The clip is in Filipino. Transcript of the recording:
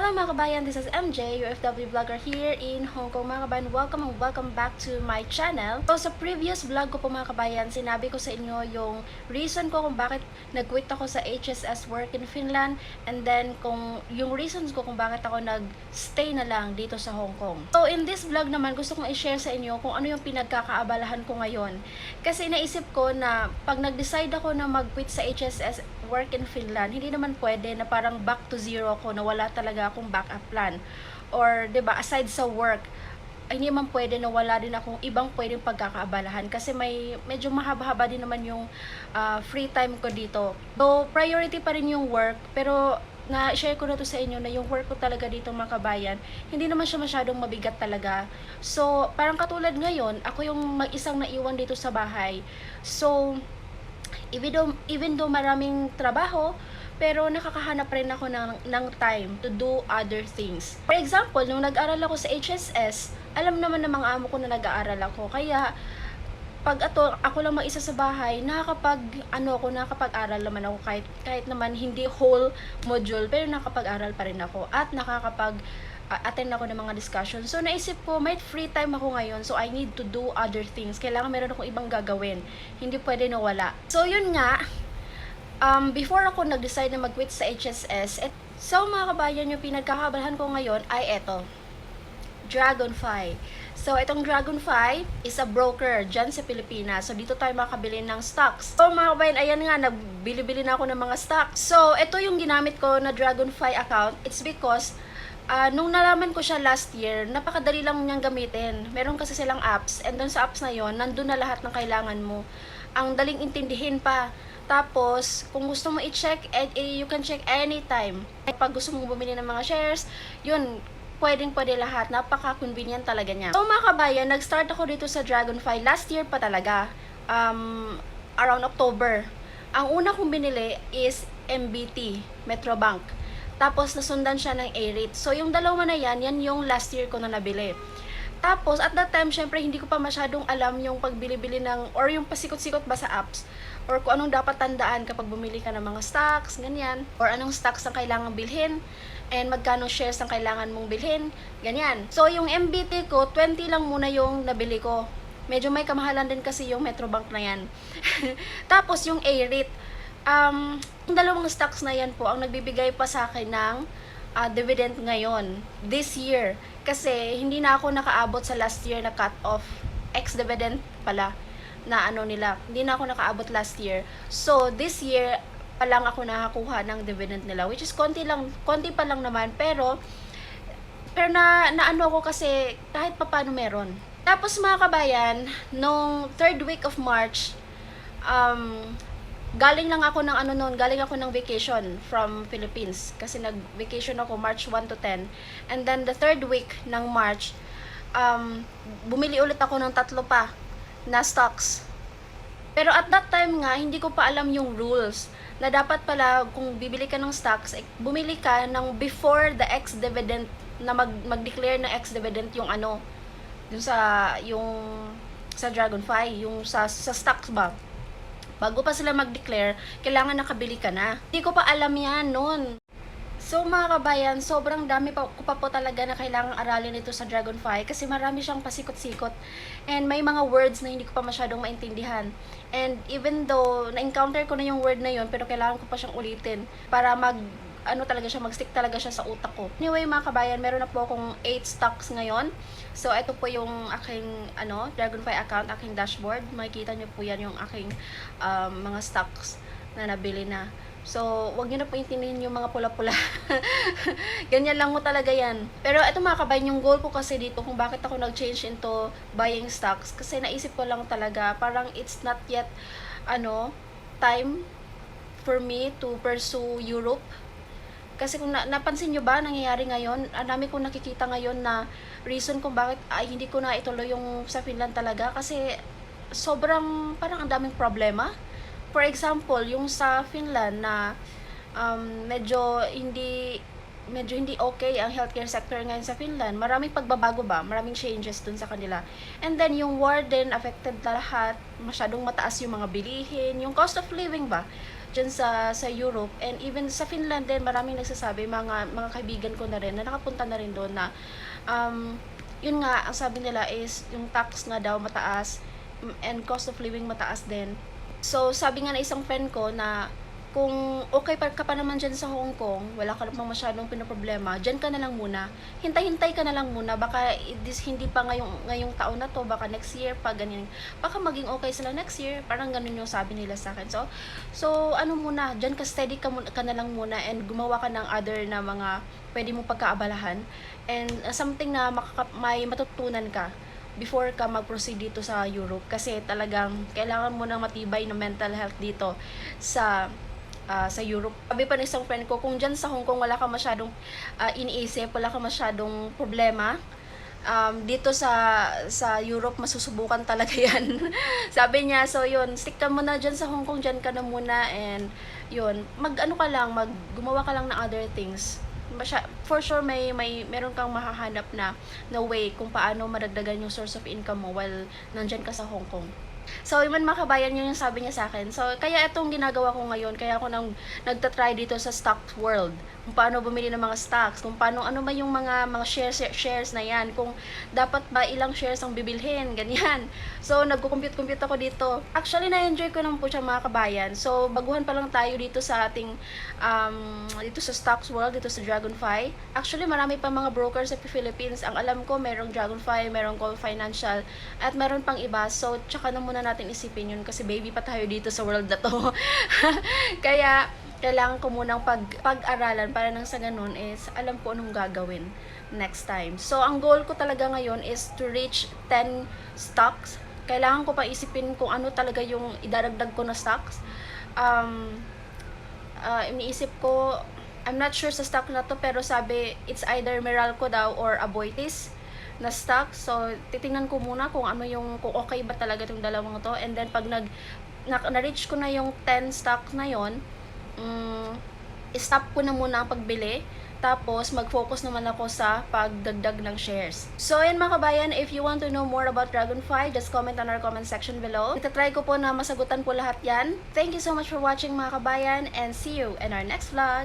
Hello mga kabayan, this is MJ, UFW vlogger here in Hong Kong. Mga kabayan, welcome and welcome back to my channel. So sa previous vlog ko po mga kabayan, sinabi ko sa inyo yung reason ko kung bakit nag-quit ako sa HSS work in Finland, and then kung yung reasons ko kung bakit ako nag-stay na lang dito sa Hong Kong. So in this vlog naman, gusto kong i-share sa inyo kung ano yung pinagkakaabalahan ko ngayon. Kasi naisip ko na pag nag-decide ako na mag-quit sa HSS work in Finland, hindi naman pwede na parang back to zero ako na wala talaga akong backup plan. Or 'di ba, aside sa work, ay hindi naman pwede na wala din akong ibang pwedeng pagkakaabalahan kasi medyo mahaba-haba din naman yung free time ko dito. So priority pa rin yung work, pero na-share ko na to sa inyo na yung work ko talaga dito mga kabayan, hindi naman siya masyadong mabigat talaga. So parang katulad ngayon, ako yung mag-isang naiwan dito sa bahay. So even though maraming trabaho, pero nakakahanap rin ako ng time to do other things. For example, nung nag-aral ako sa HSS, alam naman ng mga amo ko na nag-aaral ako. Kaya, pag ako lang mag-isa sa bahay, nakakapag-aral naman ako kahit naman hindi whole module, pero nakakapag-aral pa rin ako at attend ako ng mga discussion. So naisip ko, may free time ako ngayon, so I need to do other things. Kailangan meron akong ibang gagawin. Hindi pwede na wala. So yun nga, before ako nag-decide na mag-quit sa HSS, so mga kabayan, yung pinagkakaabalahan ko ngayon ay eto, Dragonfly. So, itong Dragonfly is a broker dyan sa Pilipinas. So, dito tayo makabili ng stocks. So, mga kabayan, ayan nga, nagbili-bili na ako ng mga stocks. So, ito yung ginamit ko na Dragonfly account. It's because nung nalaman ko siya last year, napakadali lang niyang gamitin. Meron kasi silang apps, and doon sa apps na yon, nandun na lahat ng kailangan mo. Ang daling intindihin pa. Tapos, kung gusto mo i-check, you can check anytime. Pag gusto mong bumili ng mga shares, yun, pwede lahat. Napaka-convenient talaga niya. So mga kabayan, nag-start ako dito sa Dragonfly last year pa talaga. Around October. Ang una kong binili is MBT, Metrobank. Tapos, nasundan siya ng A-Rate. So, yung dalawa na yan yung last year ko na nabili. Tapos, at that time, syempre, hindi ko pa masyadong alam yung pagbili-bili or yung pasikot-sikot ba sa apps, or kung anong dapat tandaan kapag bumili ka ng mga stocks, ganyan, or anong stocks ang kailangang bilhin, and magkano shares ang kailangan mong bilhin, ganyan. So, yung MBT ko, 20 lang muna yung nabili ko. Medyo may kamahalan din kasi yung Metrobank na yan. Tapos, yung A-Rate, yung dalawang stocks na yan po ang nagbibigay pa sa akin ng dividend ngayon, this year. Kasi hindi na ako nakaabot sa last year na cut off, ex-dividend pala, na nila. Hindi na ako nakaabot last year. So, this year pa lang ako nakakuha ng dividend nila, which is konti pa lang naman, pero na ako kasi kahit paano meron. Tapos mga kabayan, nung 3rd week of March, galing ako ng vacation from Philippines. Kasi nag-vacation ako March 1 to 10. And then the 3rd week ng March, bumili ulit ako ng 3 pa na stocks. Pero at that time nga, hindi ko pa alam yung rules. Na dapat pala, kung bibili ka ng stocks, bumili ka ng before the ex-dividend, na mag-declare ng ex-dividend yung sa Dragonfly, yung sa stocks ba. Bago pa sila mag-declare, kailangan nakabili ka na. Hindi ko pa alam yan noon. So mga kabayan, sobrang dami ko pa po talaga na kailangang aralin ito sa Dragonfly kasi marami siyang pasikot-sikot. And may mga words na hindi ko pa masyadong maintindihan. And even though na-encounter ko na yung word na yun, pero kailangan ko pa siyang ulitin para mag-stick talaga siya sa utak ko. Anyway mga kabayan, meron na po akong 8 stocks ngayon. So ito po yung aking Dragonfly account, aking dashboard. Makikita niyo po yan yung aking mga stocks na nabili na. So wag niyo na po intindihin yung mga pula-pula. Ganyan lang mo talaga yan. Pero ito mga kabayan, yung goal ko kasi dito kung bakit ako nag-change into buying stocks, kasi naisip ko lang talaga parang it's not yet time for me to pursue Europe. Kasi kung napansin nyo ba, nangyayari ngayon, ang dami kong nakikita ngayon na reason kung bakit hindi ko na ituloy yung sa Finland talaga. Kasi sobrang, parang ang daming problema. For example, yung sa Finland na medyo hindi okay ang healthcare sector ngayon sa Finland. Maraming pagbabago ba? Maraming changes dun sa kanila. And then yung war din affected na lahat. Masyadong mataas yung mga bilihin. Yung cost of living ba? dyan sa Europe, and even sa Finland din, maraming nagsasabi, mga kaibigan ko na rin na nakapunta na rin doon na yun nga, ang sabi nila is yung tax nga daw mataas, and cost of living mataas din. So sabi nga na isang friend ko na kung okay ka pa naman dyan sa Hong Kong, wala ka namang masyadong pinoproblema, dyan ka na lang muna. Hintay-hintay ka na lang muna. Baka hindi pa ngayong taon na to, baka next year pa, ganyan. Baka maging okay sila next year. Parang ganun yung sabi nila sa akin. So ano muna, dyan ka steady ka na lang muna, and gumawa ka ng other na mga pwede mo pagkaabalahan. And something na may matutunan ka before ka mag-proceed dito sa Europe, kasi talagang kailangan mo ng matibay na mental health dito sa Europe. Sabi pa ng isang friend ko, kung dyan sa Hong Kong wala ka masyadong iniisip, wala ka masyadong problema, dito sa Europe masusubukan talaga yan. Sabi niya, so yun, stick ka muna dyan sa Hong Kong, dyan ka na muna, and yun, gumawa ka lang ng other things. For sure meron kang mahahanap na way kung paano madagdagan yung source of income mo while nandyan ka sa Hong Kong. So, yun mga kabayan, yun yung sabi niya sa akin. So, kaya itong ginagawa ko ngayon, kaya ako nagtatry dito sa stock world. Kung paano bumili ng mga stocks, kung paano, ano ba yung mga shares na yan, kung dapat ba ilang shares ang bibilhin, ganyan. So, nagko-compute ako dito. Actually, na-enjoy ko naman po siya mga kabayan. So, baguhan pa lang tayo dito sa ating, dito sa stocks world, dito sa Dragonfly. Actually, marami pa mga brokers sa Philippines. Ang alam ko, merong Dragonfly, merong Call Financial, at meron pang iba. So, tsaka na muna natin isipin yun, kasi baby pa tayo dito sa world na to. Kaya kailangan ko munang pag-aralan para nang sa ganun is alam ko anong gagawin next time. So ang goal ko talaga ngayon is to reach 10 stocks. Kailangan ko pa isipin kung ano talaga yung idaragdag ko na stocks. Iniisip ko, I'm not sure sa stock na to, pero sabi it's either Meralco daw or Aboitiz na stock. So titingnan ko muna kung okay ba talaga itong dalawang to, and then pag na-reach ko na yung 10 stocks na yon, stop ko na muna ang pagbili, tapos mag-focus naman ako sa pagdagdag ng shares. So ayun mga kabayan, if you want to know more about Dragonfly, just comment on our comment section below. Itatry ko po na masagutan po lahat yan. Thank you so much for watching mga kabayan, and see you in our next vlog.